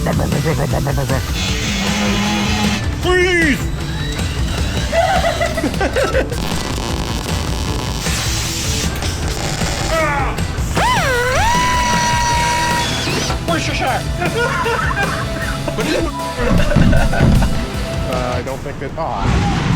Freeze! Where's your shark? I don't think that. Oh.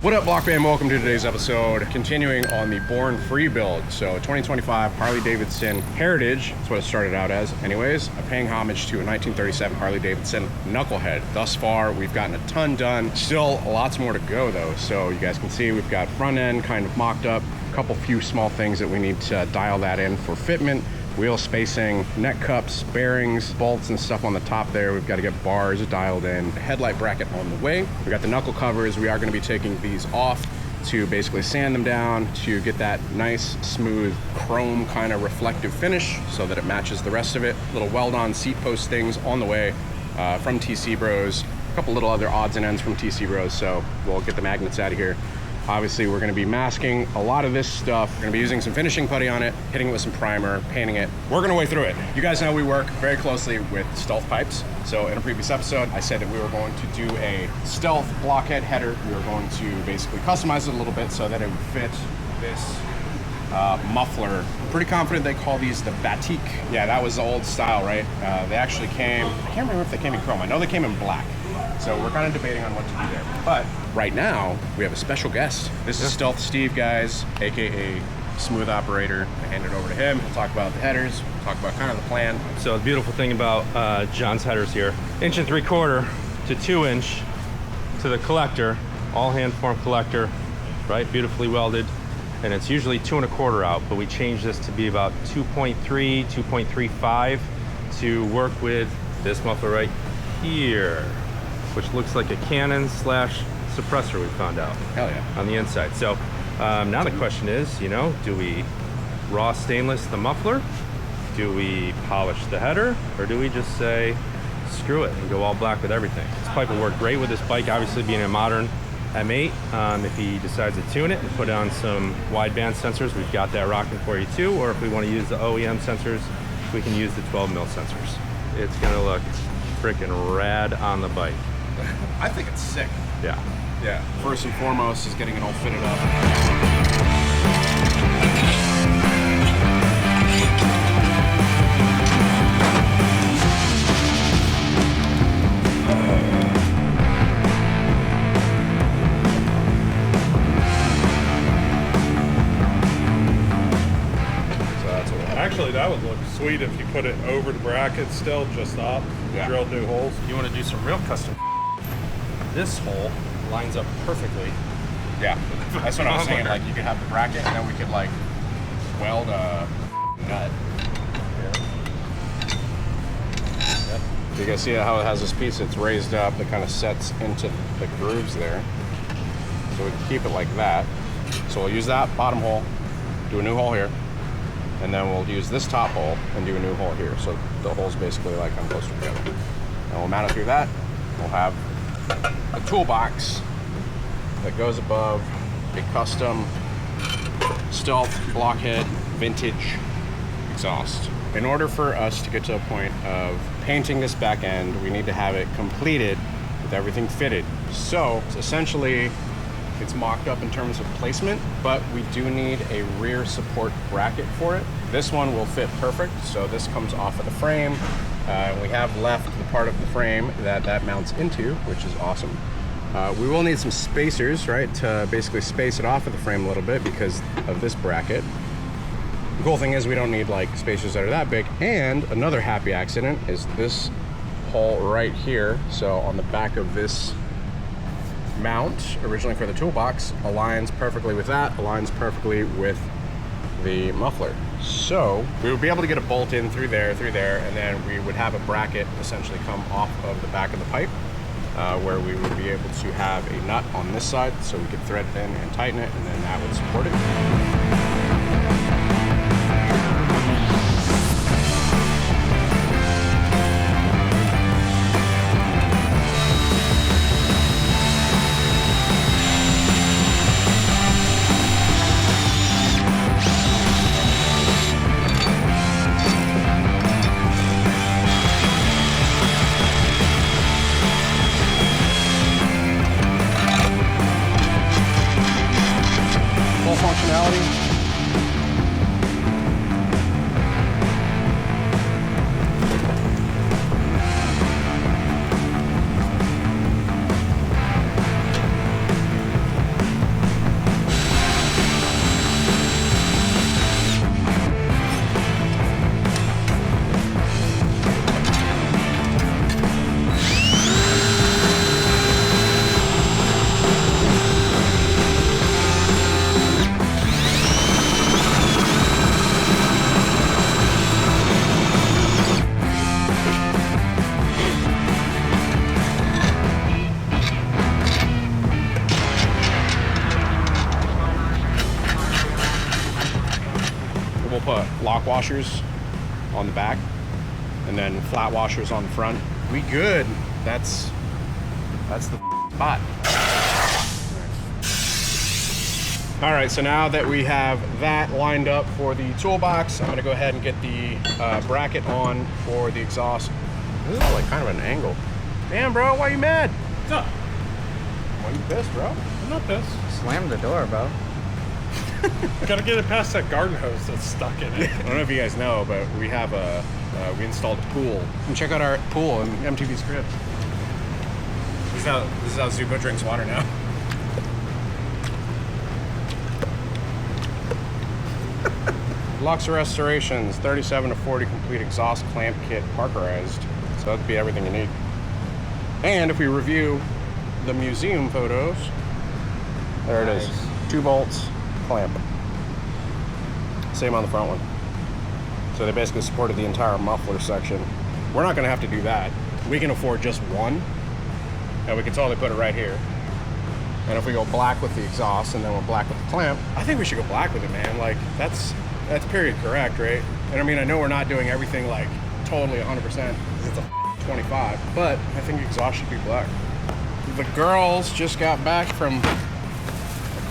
What up, Block fam? Welcome to today's episode. Continuing on the Born Free build. So 2025 Harley Davidson Heritage, that's what it started out as. Anyways, I'm paying homage to a 1937 Harley Davidson Knucklehead. Thus far, we've gotten a ton done. Still lots more to go though. So you guys can see we've got front end kind of mocked up. A couple few small things that we need to dial that in for fitment. Wheel spacing, neck cups, bearings, bolts and stuff on the top there. We've got to get bars dialed in. Headlight bracket on the way. We got the knuckle covers. We are going to be taking these off to basically sand them down to get that nice, smooth, chrome kind of reflective finish so that it matches the rest of it. Little weld-on seat post things on the way from TC Bros. A couple little other odds and ends from TC Bros. So we'll get the magnets out of here. Obviously, we're going to be masking a lot of this stuff. We're going to be using some finishing putty on it, hitting it with some primer, painting it. We're going to way through it. You guys know we work very closely with stealth pipes. So in a previous episode, I said that we were going to do a stealth blockhead header. We were going to basically customize it a little bit so that it would fit this muffler. I'm pretty confident they call these the batik. Yeah, that was the old style, right? They actually came, I can't remember if they came in chrome. I know they came in black. So we're kind of debating on what to do there. But right now, we have a special guest. This is Stealth Steve, guys, AKA Smooth Operator. I hand it over to him. We'll talk about the headers, we'll talk about kind of the plan. So the beautiful thing about John's headers here, 1 3/4 to 2 inch to the collector, all hand formed collector, right? Beautifully welded. And it's usually 2 1/4 out, but we changed this to be about 2.3, 2.35 to work with this muffler right here, which looks like a cannon slash suppressor we found out. Hell yeah. On the inside. So now the question is, you know, do we raw stainless the muffler? Do we polish the header? Or do we just say, screw it and go all black with everything? This pipe will work great with this bike, obviously being a modern M8. If he decides to tune it and put on some wideband sensors, we've got that rocking for you too. Or if we want to use the OEM sensors, we can use the 12 mil sensors. It's gonna look freaking rad on the bike. I think it's sick. Yeah. Yeah. First and foremost is getting it all fitted up. Actually, that would look sweet if you put it over the bracket still, just up, drill new holes. You want to do some real custom. This hole lines up perfectly. Yeah, that's what I was saying. Like, you could have the bracket, and then we could like weld a nut. Yep. You guys see how it has this piece? It's raised up. It kind of sets into the grooves there, so we can keep it like that. So we'll use that bottom hole, do a new hole here, and then we'll use this top hole and do a new hole here. So the holes basically like come closer together. And we'll mount it through that. We'll have a toolbox that goes above a custom stealth blockhead vintage exhaust. In order for us to get to a point of painting this back end, we need to have it completed with everything fitted. So essentially, it's mocked up in terms of placement, but we do need a rear support bracket for it. This one will fit perfect, so this comes off of the frame. We have left the part of the frame that mounts into, which is awesome. We will need some spacers, right, to basically space it off of the frame a little bit because of this bracket. The cool thing is we don't need like spacers that are that big. And another happy accident is this hole right here. So on the back of this mount, originally for the toolbox, aligns perfectly with that, aligns perfectly with the muffler. So we would be able to get a bolt in through there, and then we would have a bracket essentially come off of the back of the pipe, where we would be able to have a nut on this side so we could thread it in and tighten it, and then that would support it. we'll put lock washers on the back and then flat washers on the front. We good. That's the spot. All right, so now that we have that lined up for the toolbox, I'm gonna go ahead and get the bracket on for the exhaust. This is like kind of an angle. Damn, bro, why you mad? What's up? Why you pissed, bro? I'm not pissed. Slam the door, bro. Gotta get it past that garden hose that's stuck in it. I don't know if you guys know, but we have we installed a pool. And check out our pool in MTV's crib. This is how Zuko drinks water now. Lux Restorations, 37 to 40 complete exhaust clamp kit parkerized. So that'd be everything you need. And if we review the museum photos, there it is. 2 bolts, clamp. Same on the front one. So they basically supported the entire muffler section. We're not gonna have to do that. We can afford just one, and we can totally put it right here. And if we go black with the exhaust and then we're black with the clamp, I think we should go black with it, man. Like, that's period correct, right? And I mean, I know we're not doing everything like totally 100%. It's a 25, but I think exhaust should be black. The girls just got back from a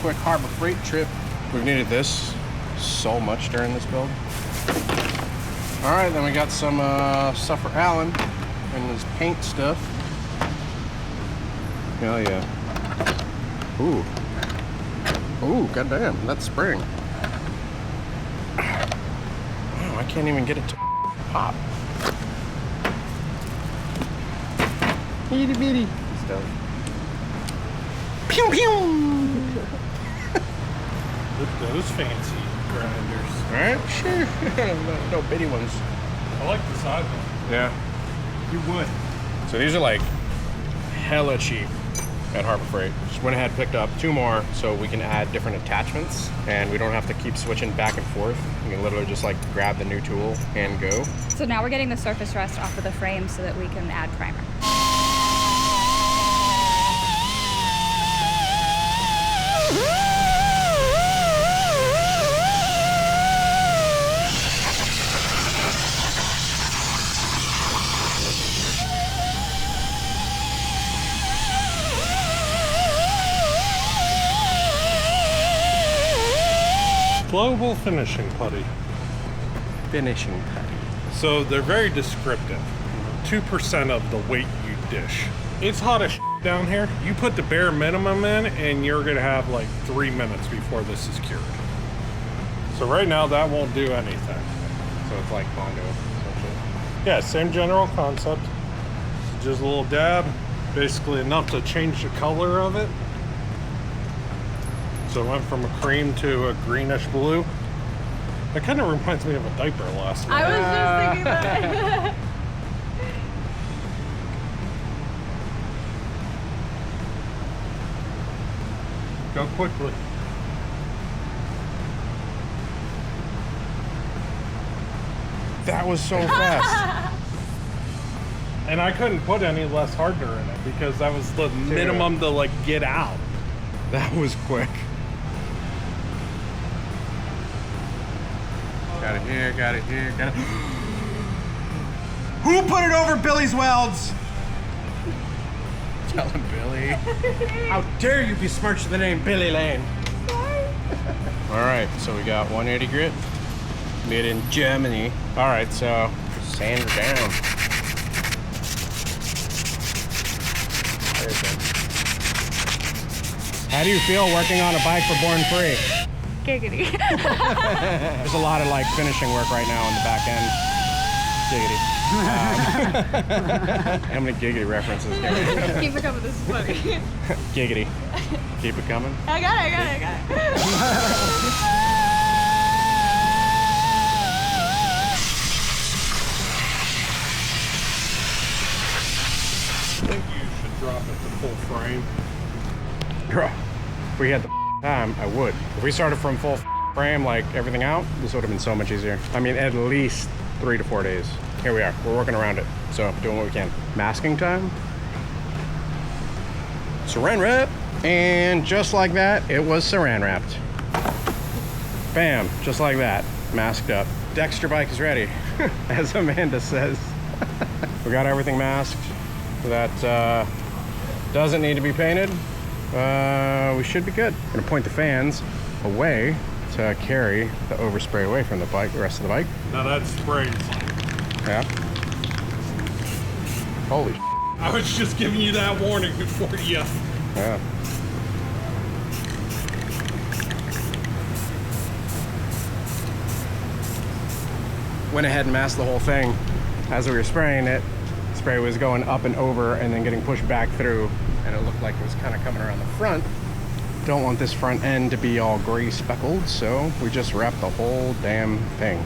quick Harbor Freight trip. We've needed this so much during this build. All right, then we got some stuff for Alan and his paint stuff. Hell yeah. Ooh. Ooh, goddamn, that's spring. Wow, I can't even get it to pop. Itty bitty. Still. Pew pew! Look at those fancy grinders. Alright, sure. No bitty ones. I like the side one. Yeah. You would. So these are like hella cheap at Harbor Freight. Just went ahead and picked up 2 more so we can add different attachments and we don't have to keep switching back and forth. We can literally just like grab the new tool and go. So now we're getting the surface rust off of the frame so that we can add primer. Global finishing putty. Finishing putty. So they're very descriptive. 2% of the weight you dish. It's hot as down here. You put the bare minimum in and you're gonna have like 3 minutes before this is cured. So right now that won't do anything. So it's like Bondo. Yeah, same general concept. Just a little dab, basically enough to change the color of it. So it went from a cream to a greenish blue. That kind of reminds me of a diaper last night. I was just thinking that. Go quickly. That was so fast. And I couldn't put any less hardener in it because that was the minimum to like get out. That was quick. Got it here, got it here, got it. Who put it over Billy's welds? Tell him, Billy. How dare you besmirch the name Billy Lane? Sorry. All right, so we got 180 grit, made in Germany. All right, so sand her down. How do you feel working on a bike for Born Free? Giggity. There's a lot of like finishing work right now on the back end. Giggity. How many giggity references? Keep it coming, this is funny. Giggity. Keep it coming. I got it. I think you should drop it to full frame. If we had the time, I would. If we started from full frame, like everything out, this would have been so much easier. I mean, at least 3 to 4 days. Here we are. We're working around it. So doing what we can. Masking time. Saran wrap. And just like that, it was saran wrapped. Bam, just like that. masked up. Dexter bike is ready, as Amanda says. We got everything masked that doesn't need to be painted. We should be good. I'm gonna point the fans away to carry the overspray away from the bike, the rest of the bike. Now that sprays. Yeah. Holy sh**. I was just giving you that warning before you. Yeah. Went ahead and masked the whole thing. As we were spraying it, spray was going up and over and then getting pushed back through, and it looked like it was kind of coming around the front. Don't want this front end to be all gray speckled, so we just wrapped the whole damn thing.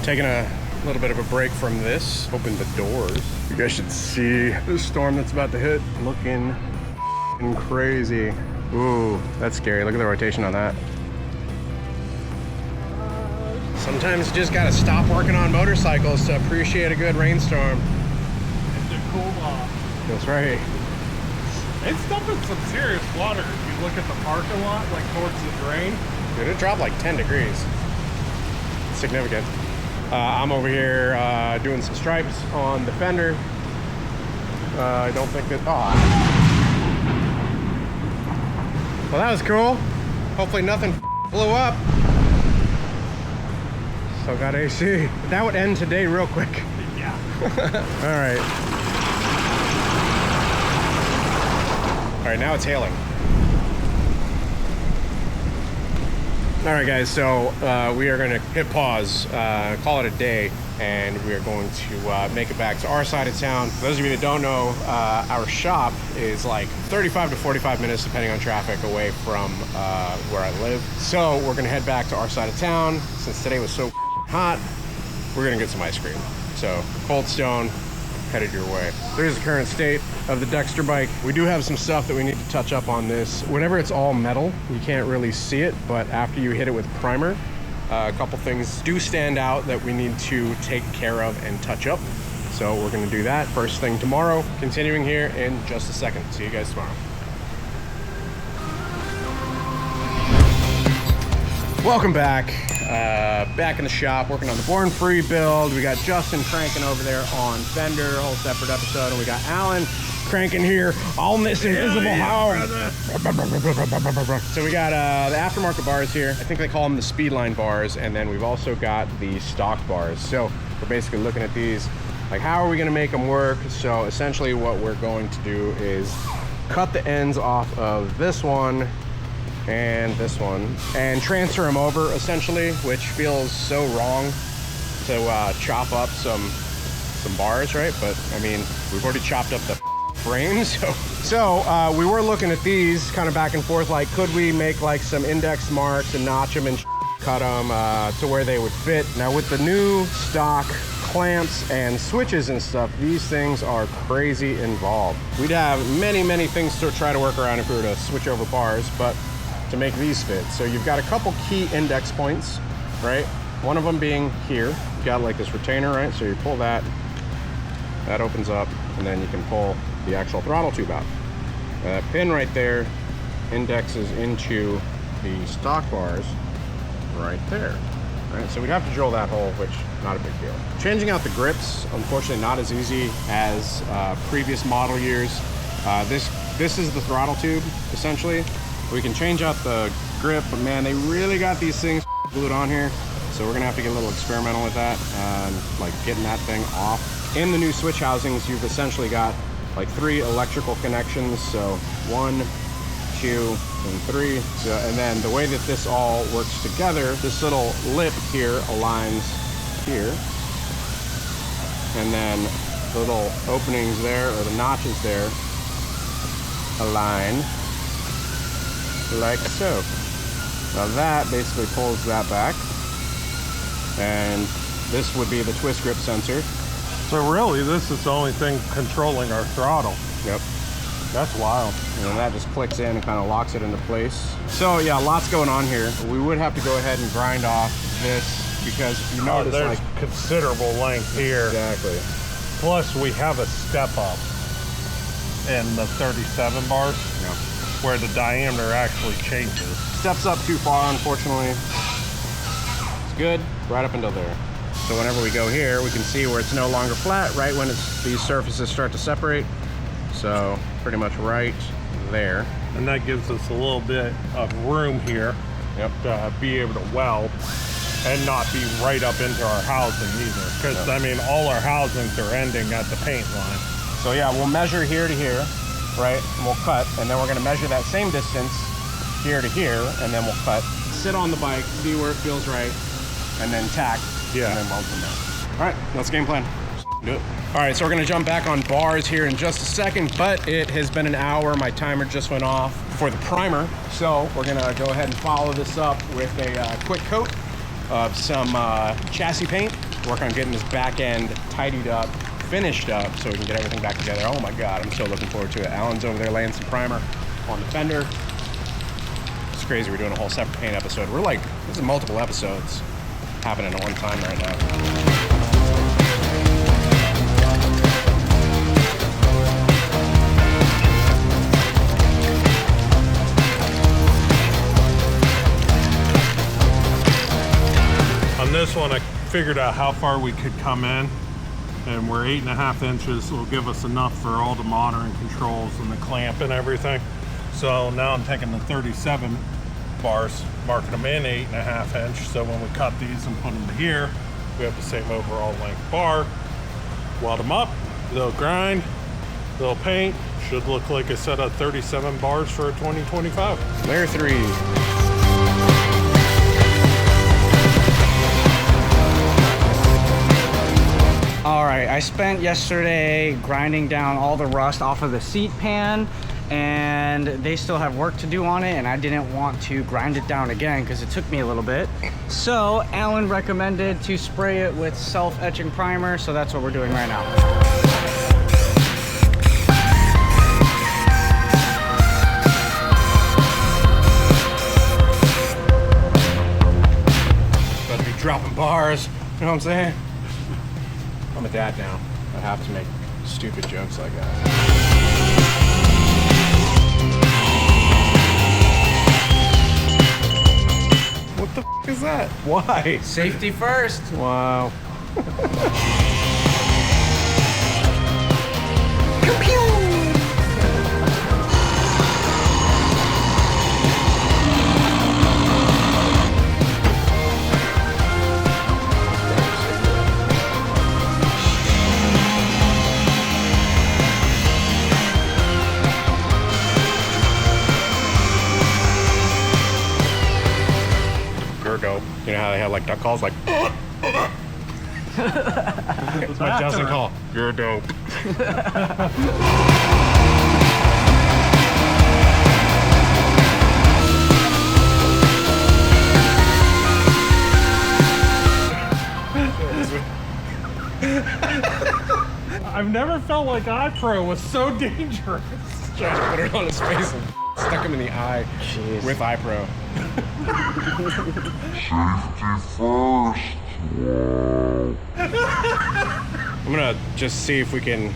Taking a little bit of a break from this. Open the doors. You guys should see the storm that's about to hit. Looking crazy. Ooh, that's scary. Look at the rotation on that. Sometimes you just gotta stop working on motorcycles to appreciate a good rainstorm. It's a cool off. That's right. It's dumping some serious water. If you look at the parking lot, like towards the drain. Dude, it dropped like 10 degrees. Significant. I'm over here doing some stripes on the fender. I don't think that, oh. Well, that was cool. Hopefully nothing blew up. Still got AC. That would end today real quick. Yeah. All right. All right, now it's hailing. All right, guys, so we are gonna hit pause, call it a day, and we are going to make it back to our side of town. For those of you that don't know, our shop is like 35 to 45 minutes, depending on traffic, away from where I live. So we're gonna head back to our side of town. Since today was so hot, we're gonna get some ice cream. So Cold Stone, headed your way. There's the current state of the Dexter bike. We do have some stuff that we need to touch up on this. Whenever it's all metal, you can't really see it, but after you hit it with primer, a couple things do stand out that we need to take care of and touch up. So we're gonna do that first thing tomorrow. Continuing here in just a second. See you guys tomorrow. Welcome back. Back in the shop, working on the Born Free build. We got Justin cranking over there on fender, a whole separate episode, and we got Alan cranking here on this invisible hound. So we got the aftermarket bars here. I think they call them the Speedline bars, and then we've also got the stock bars. So we're basically looking at these, like how are we gonna make them work? So essentially what we're going to do is cut the ends off of this one and this one and transfer them over, essentially, which feels so wrong to chop up some bars, right? But I mean, we've already chopped up the frames. So we were looking at these kind of back and forth, like could we make like some index marks and notch them and cut them to where they would fit. Now with the new stock clamps and switches and stuff, these things are crazy involved. We'd have many things to try to work around if we were to switch over bars, but to make these fit. So you've got a couple key index points, right? One of them being here. You've got like this retainer, right? So you pull that, that opens up, and then you can pull the actual throttle tube out. That pin right there indexes into the stock bars right there. Right? So we'd have to drill that hole, which not a big deal. Changing out the grips, unfortunately not as easy as previous model years. This is the throttle tube, essentially. We can change out the grip, but man, they really got these things glued on here. So we're gonna have to get a little experimental with that, like getting that thing off. In the new switch housings, you've essentially got like 3 electrical connections. So 1, 2, and 3. So, and then the way that this all works together, this little lip here aligns here. And then the little openings there, or the notches there, align like so. Now that basically pulls that back, and this would be the twist grip sensor. So really, this is the only thing controlling our throttle. Yep. That's wild. And then that just clicks in and kind of locks it into place. So yeah, lots going on here. We would have to go ahead and grind off this, because if you notice, there's like considerable length here. Exactly. Plus we have a step up. in the 37 bars, Yeah. where the diameter actually changes. Steps up too far, unfortunately. It's good right up until there. So whenever we go here, we can see where it's no longer flat, right when these surfaces start to separate. So pretty much right there. And that gives us a little bit of room here to be able to weld and not be right up into our housing either. Because, I mean, all our housings are ending at the paint line. So yeah, we'll measure here to here, right? And we'll cut, and then we're gonna measure that same distance here to here, and then we'll cut. Sit on the bike, see where it feels right, and then tack, and then weld from there. All right, that's game plan. Do it. All right, so we're gonna jump back on bars here in just a second, but it has been an hour. My timer just went off for the primer. So we're gonna go ahead and follow this up with a quick coat of some chassis paint. Work on getting this back end tidied up, finished up, so we can get everything back together. Oh my God, I'm so looking forward to it. Alan's over there laying some primer on the fender. It's crazy, we're doing a whole separate paint episode. We're like, this is multiple episodes happening at one time right now. On this one, I figured out how far we could come in, and we're 8.5 inches. Will give us enough for all the monitoring controls and the clamp and everything. So now I'm taking the 37 bars, marking them in 8.5 inch. So when we cut these and put them to here, we have the same overall length bar. Weld them up, they'll grind, they'll paint. Should look like a set of 37 bars for a 2025. Layer 3. All right, I spent yesterday grinding down all the rust off of the seat pan, and they still have work to do on it, and I didn't want to grind it down again because it took me a little bit. So Alan recommended to spray it with self-etching primer, so that's what we're doing right now. About to be dropping bars, you know what I'm saying? I'm a dad now. I have to make stupid jokes like that. What the f is that? Why? Safety first. Wow. Dope. You know how they have like duck calls, like. It's my Justin call. You're dope. I've never felt like iPro was so dangerous. Trying to put it on his face and stuck him in the eye with iPro. Safety first. Wow. I'm gonna just see if we can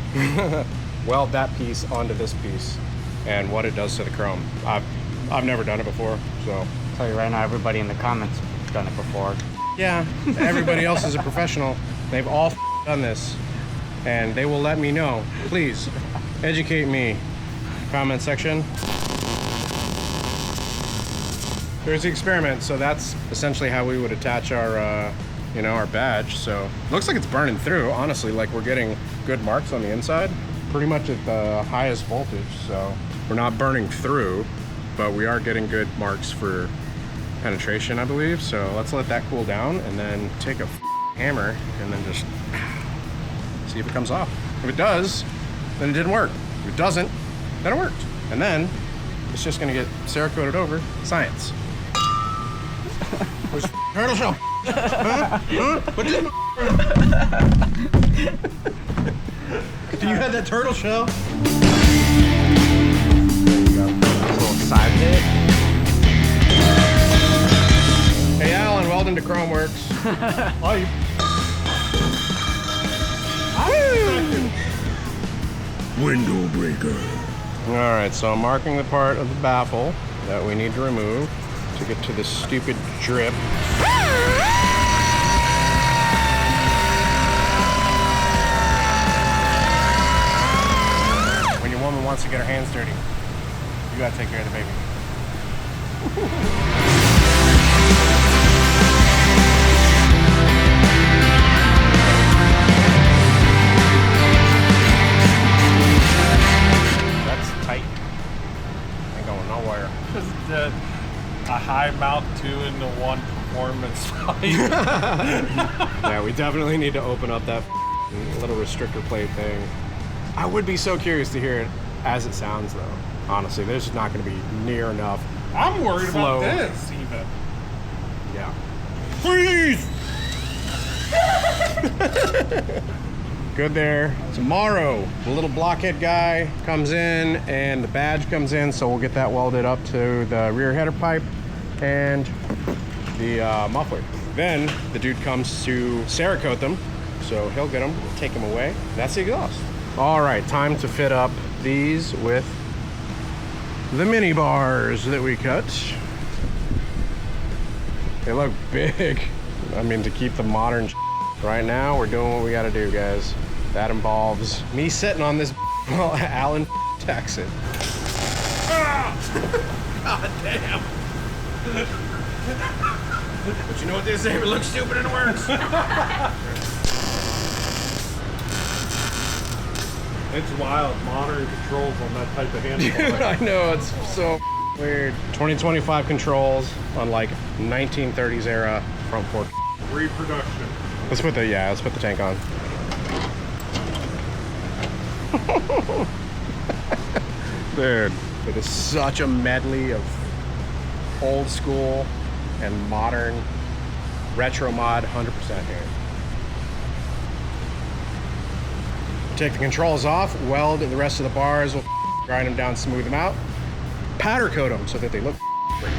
weld that piece onto this piece and what it does to the chrome. I've never done it before, so. I'll tell you right now, everybody in the comments has done it before. Yeah, everybody else is a professional. They've all done this, and they will let me know. Please, educate me. Comment section. There's the experiment, so that's essentially how we would attach our, our badge. So looks like it's burning through. Honestly, like we're getting good marks on the inside, pretty much at the highest voltage. So we're not burning through, but we are getting good marks for penetration, I believe. So let's let that cool down and then take a hammer and then just see if it comes off. If it does, then it didn't work. If it doesn't, then it worked. And then it's just gonna get Cerakoted over. Science. Where's turtle shell? Huh? Huh? What did Do you have that turtle shell? There you go. A little side hit. Hey Alan, welding to Chrome Works. Window breaker. All right, so I'm marking the part of the baffle that we need to remove to get to this stupid drip. When your woman wants to get her hands dirty, you gotta take care of the baby. Just a high mount 2-in-1 performance fight. Yeah, we definitely need to open up that little restrictor plate thing. I would be so curious to hear it as it sounds, though. Honestly, there's not going to be near enough. I'm worried flow. about this, even. Yeah. Freeze! Good there. Tomorrow, the little blockhead guy comes in and the badge comes in, so we'll get that welded up to the rear header pipe and the muffler. Then the dude comes to Cerakote them, so he'll get them, take them away. That's the exhaust. All right, time to fit up these with the mini bars that we cut. They look big. I mean, to keep the modern right now, we're doing what we gotta do, guys. That involves me sitting on this while Alan tacks it. God damn. But you know what they say, it looks stupid and it works. It's wild, modern controls on that type of Dude, handlebar. I know, it's so weird. 2025 controls on like 1930s era front fork. Reproduction. Let's put the tank on. Dude, it is such a medley of old school and modern retro mod, 100% here. Take the controls off, weld the rest of the bars, we'll grind them down, smooth them out, powder coat them so that they look great.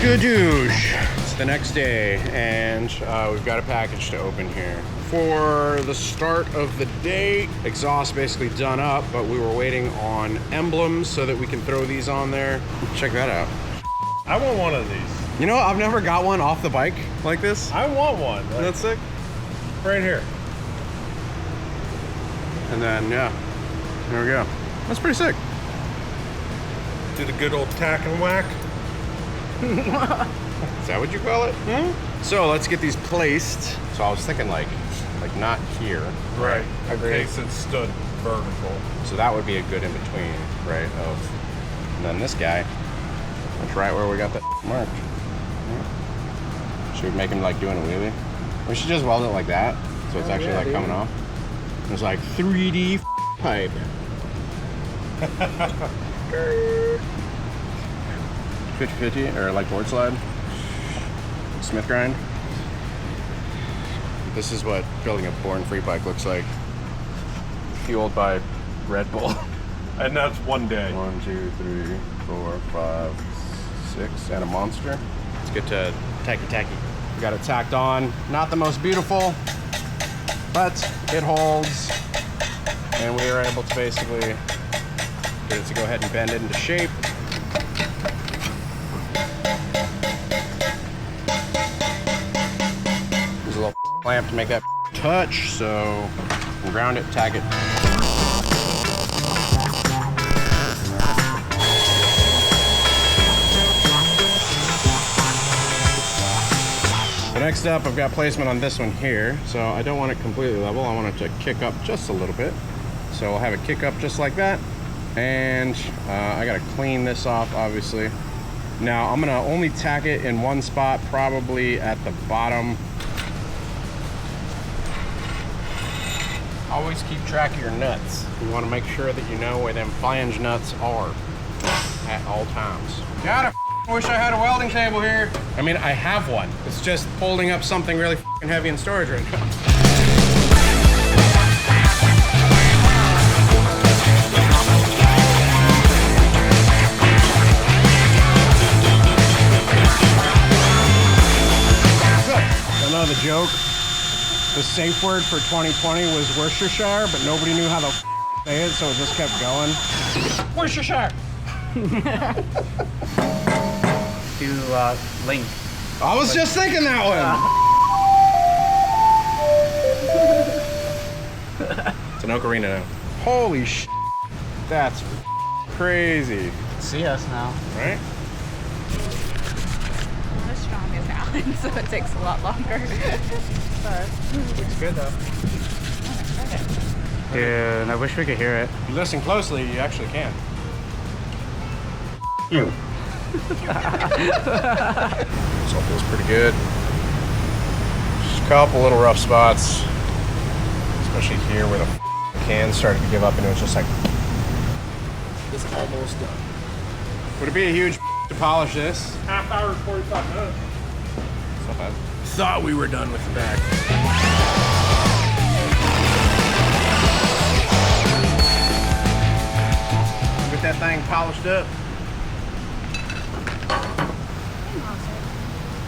Skadoosh. It's the next day, and we've got a package to open here. For the start of the day, exhaust basically done up, but we were waiting on emblems so that we can throw these on there. Check that out. I want one of these. You know, I've never got one off the bike like this. I want one. Like, That's sick. right here. And then, yeah, there we go. That's pretty sick. Do the good old tack and whack. Is that what you call it? So let's get these placed. So I was thinking like not here. Right. In Agreed. case it stood vertical. So that would be a good in between, right? And then this guy, that's right where we got that marked. Yeah. Should we make him like doing a wheelie? We should just weld it like that, so it's actually like coming off. It's like 3D pipe. 50-50 or like board slide. Smith grind. This is what building a born-free bike looks like. Fueled by Red Bull. And that's one day. 1, 2, 3, 4, 5, 6, and a monster. Let's get to tacky. We got it tacked on. Not the most beautiful, but it holds. And we were able to basically get it to go ahead and bend it into shape. There's a little clamp to make that touch, so we'll ground it, tag it. Next up, I've got placement on this one here. So I don't want it completely level. I want it to kick up just a little bit. So I'll have it kick up just like that. And I gotta clean this off, obviously. Now I'm gonna only tack it in one spot, probably at the bottom. Always keep track of your nuts. You want to make sure that you know where them flange nuts are at all times. God, I wish I had a welding table here. I mean, I have one. It's just holding up something really heavy in storage right now. I know the joke. The safe word for 2020 was Worcestershire, but nobody knew how to say it, so it just kept going. Worcestershire! To link. I was just thinking that one! It's an ocarina now. Holy sh! That's crazy. See us now. Right? Not as strong as Alan, so it takes a lot longer. But Looks good though. Dude, I wish we could hear it. If you listen closely, you actually can. This all feels pretty good. Just a couple little rough spots, especially here where the can started to give up and it was just like, it's almost done. Would it be a huge to polish this? Half hour, 45 minutes. It's not bad. Thought we were done with the back. Get that thing polished up.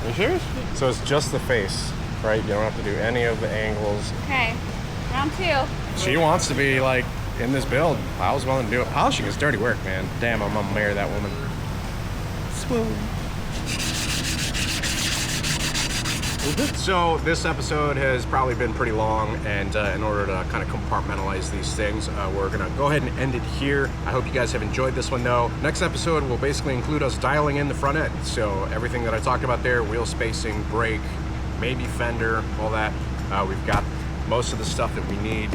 Are you serious? So it's just the face, right? You don't have to do any of the angles. okay, round 2. She wants to be like in this build. I was willing to do it. Polishing is dirty work, man. Damn, I'm gonna marry that woman. Swoon. So this episode has probably been pretty long, and in order to kind of compartmentalize these things, we're gonna go ahead and end it here. I hope you guys have enjoyed this one though. Next episode will basically include us dialing in the front end. So everything that I talked about there, wheel spacing, brake, maybe fender, all that. We've got most of the stuff that we need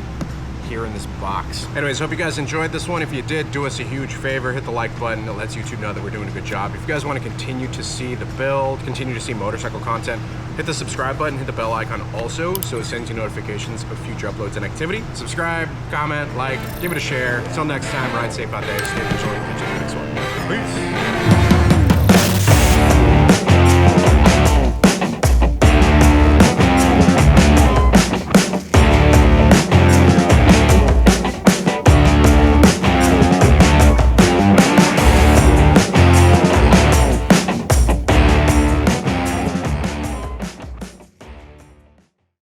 here in this box. Anyways, hope you guys enjoyed this one. If you did, do us a huge favor, hit the like button. It lets YouTube know that we're doing a good job. If you guys want to continue to see the build, continue to see motorcycle content, hit the subscribe button, hit the bell icon also, so it sends you notifications of future uploads and activity. Subscribe, comment, like, give it a share. Until next time, ride safe out there, stay vigilant, catch you in the next one. Peace.